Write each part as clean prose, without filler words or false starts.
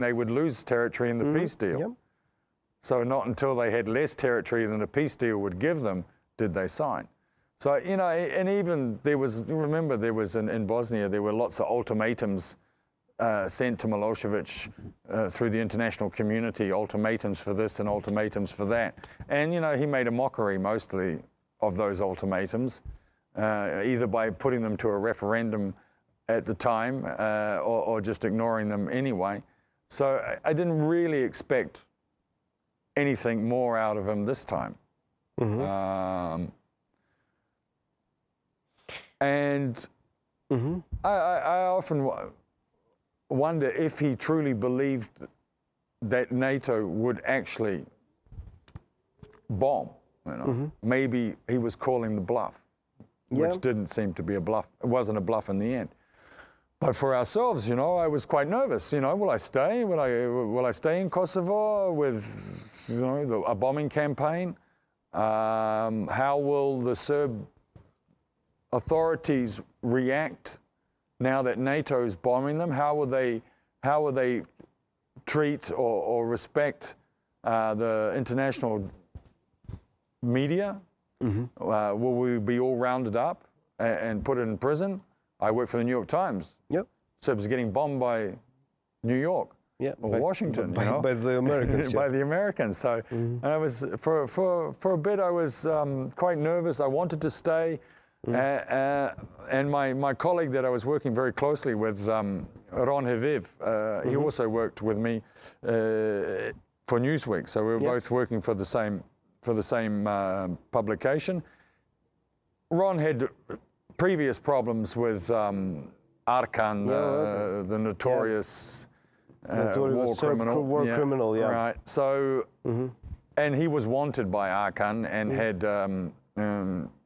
they would lose territory in the peace deal. Yep. So not until they had less territory than the peace deal would give them did they sign. So, you know, and even there was, remember there was in Bosnia, there were lots of ultimatums sent to Milosevic through the international community, ultimatums for this and ultimatums for that. And, you know, he made a mockery mostly of those ultimatums, either by putting them to a referendum at the time or just ignoring them anyway. So I didn't really expect anything more out of him this time. And I often wonder if he truly believed that NATO would actually bomb. You know? Maybe he was calling the bluff, which didn't seem to be a bluff. It wasn't a bluff in the end. But for ourselves, you know, I was quite nervous. You know, will I stay? Will I stay in Kosovo with, you know, a bombing campaign? How will the Serb authorities react now that NATO is bombing them? How will they treat or respect the international media? Will we be all rounded up and put in prison? I work for the New York Times. Yep. Serbs getting bombed by New York or Washington. By the Americans. By the Americans. So I was for a bit. I was quite nervous. I wanted to stay, and my colleague that I was working very closely with, Ron Haviv, he also worked with me for Newsweek. So we were both working for the same publication. Ron had previous problems with Arkan, the notorious war criminal. Criminal, Right. So, and he was wanted by Arkan and had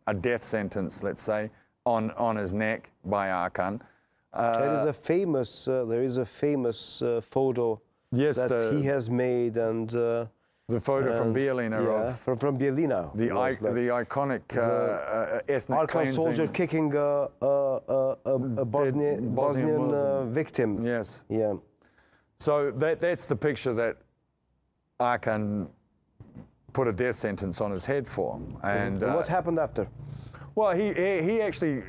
a death sentence, let's say, on his neck by Arkan. There is a famous photo that he has made, and the photo from Bijeljina. From Bijeljina. The iconic ethnic Arkan cleansing. soldier kicking a Bosnian victim. Yes. Yeah. So that's the picture that Arkan put a death sentence on his head for. And what happened after? Well, he actually,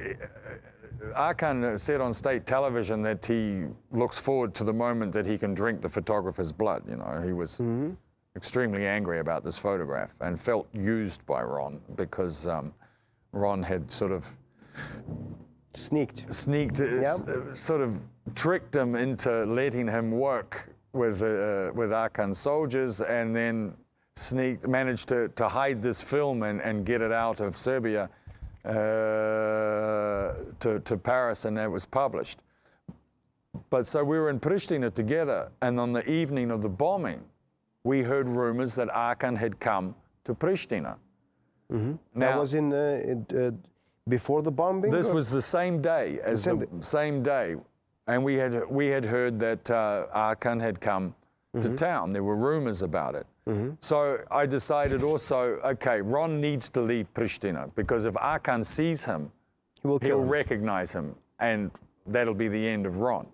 Arkan said on state television that he looks forward to the moment that he can drink the photographer's blood. You know, he was extremely angry about this photograph and felt used by Ron because Ron had sort of sneaked, sort of tricked him into letting him work with Arkan soldiers, and then managed to hide this film and get it out of Serbia to Paris, and it was published. But so we were in Pristina together, and on the evening of the bombing, we heard rumors that Arkan had come to Pristina. Now, that was before the bombing? This was the same day as the same day, and we had heard that Arkan had come to town. There were rumors about it. So I decided also, okay, Ron needs to leave Pristina, because if Arkan sees him, he'll recognize him, and that'll be the end of Ron.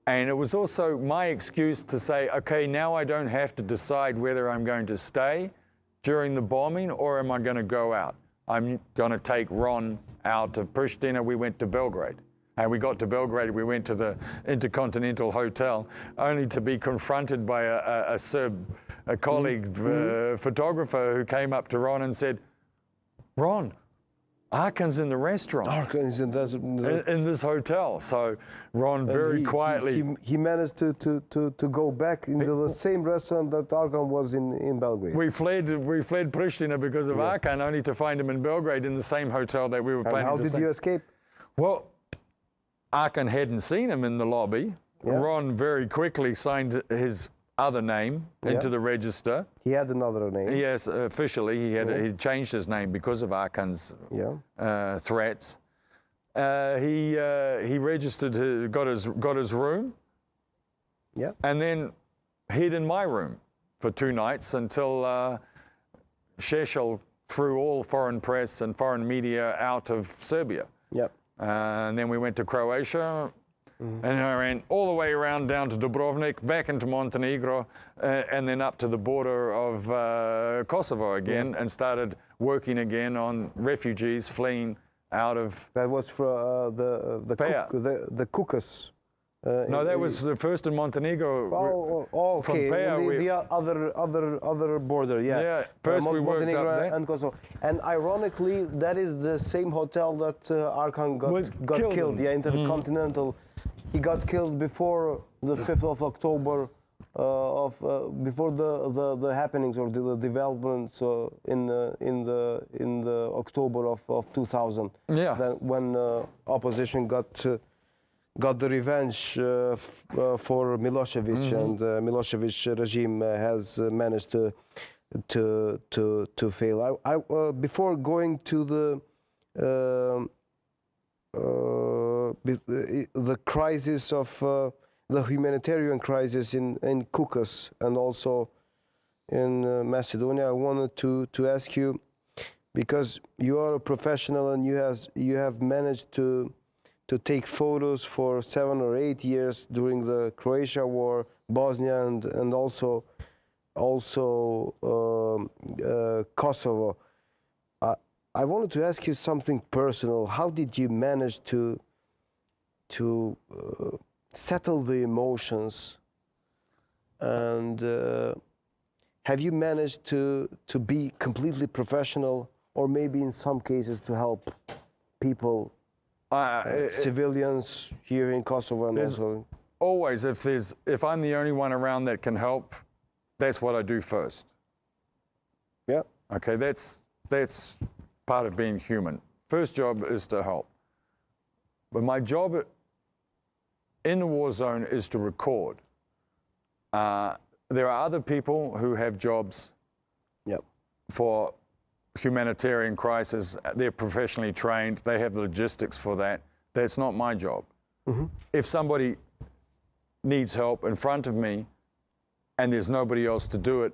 And it was also my excuse to say, okay, now I don't have to decide whether I'm going to stay during the bombing or am I going to go out. I'm going to take Ron out of Pristina. We went to Belgrade. And we got to Belgrade, we went to the Intercontinental Hotel, only to be confronted by a Serb colleague, photographer, who came up to Ron and said, Ron, Arkan's in the restaurant. Arkan's in this hotel. So Ron very quietly... He managed to go back into the same restaurant that Arkan was in Belgrade. We fled Pristina because of Arkan, only to find him in Belgrade in the same hotel that we were planning to stay. How did you escape? Well, Arkan hadn't seen him in the lobby. Ron very quickly signed his other name into the register. He had another name. Yes, officially he changed his name because of Arkan's threats. He registered, got his room, and then hid in my room for 2 nights until Šešelj threw all foreign press and foreign media out of Serbia. And then we went to Croatia, And I ran all the way around down to Dubrovnik, back into Montenegro, and then up to the border of Kosovo again, and started working again on refugees fleeing out of... That was for the Kukas. No, that was the first in Montenegro. Oh, okay. From The other border, yeah. Yeah, first we worked up there. And Kosovo. And ironically, that is the same hotel that Arkan got killed. Yeah, Intercontinental. He got killed before the 5th of October, before the happenings or the developments in the October of 2000. Yeah. When opposition got the revenge for Milosevic, and Milosevic regime has managed to fail. Before going to the crisis of the humanitarian crisis in Kukas and also in Macedonia, I wanted to ask you, because you are a professional and you have managed to take photos for 7 or 8 years during the Croatia war, Bosnia, and also Kosovo. I wanted to ask you something personal. How did you manage to settle the emotions, and have you managed to be completely professional, or maybe in some cases to help people? Civilians here in Kosovo, and also always, if I'm the only one around that can help, that's what I do first. Yeah. Okay, that's part of being human. First job is to help. But my job in the war zone is to record. There are other people who have jobs for humanitarian crisis. They're professionally trained. They have the logistics for that. That's not my job. If somebody needs help in front of me and there's nobody else to do it,